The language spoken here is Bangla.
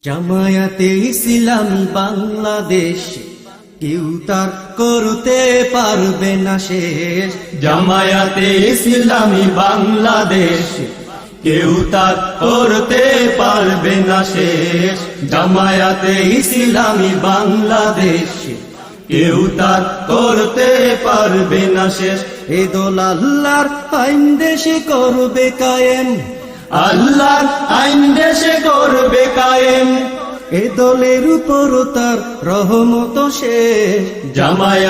জামায়াতে ইসলামী বাংলাদেশ কেউ তার করতে পারবে না শেষ। জামায়াতে ইসলামী বাংলাদেশ কেউ তার করতে পারবে না শেষ। জামায়াতে ইসলামী বাংলাদেশ কেউ তার করতে পারবে না শেষ। এ দল আল্লাহর আইন দেশে করবে কায়েম, আল্লাহর আইন দেশে করবে কায়েম। এ দলের উপর তার রহমত শেষ। জামায়াত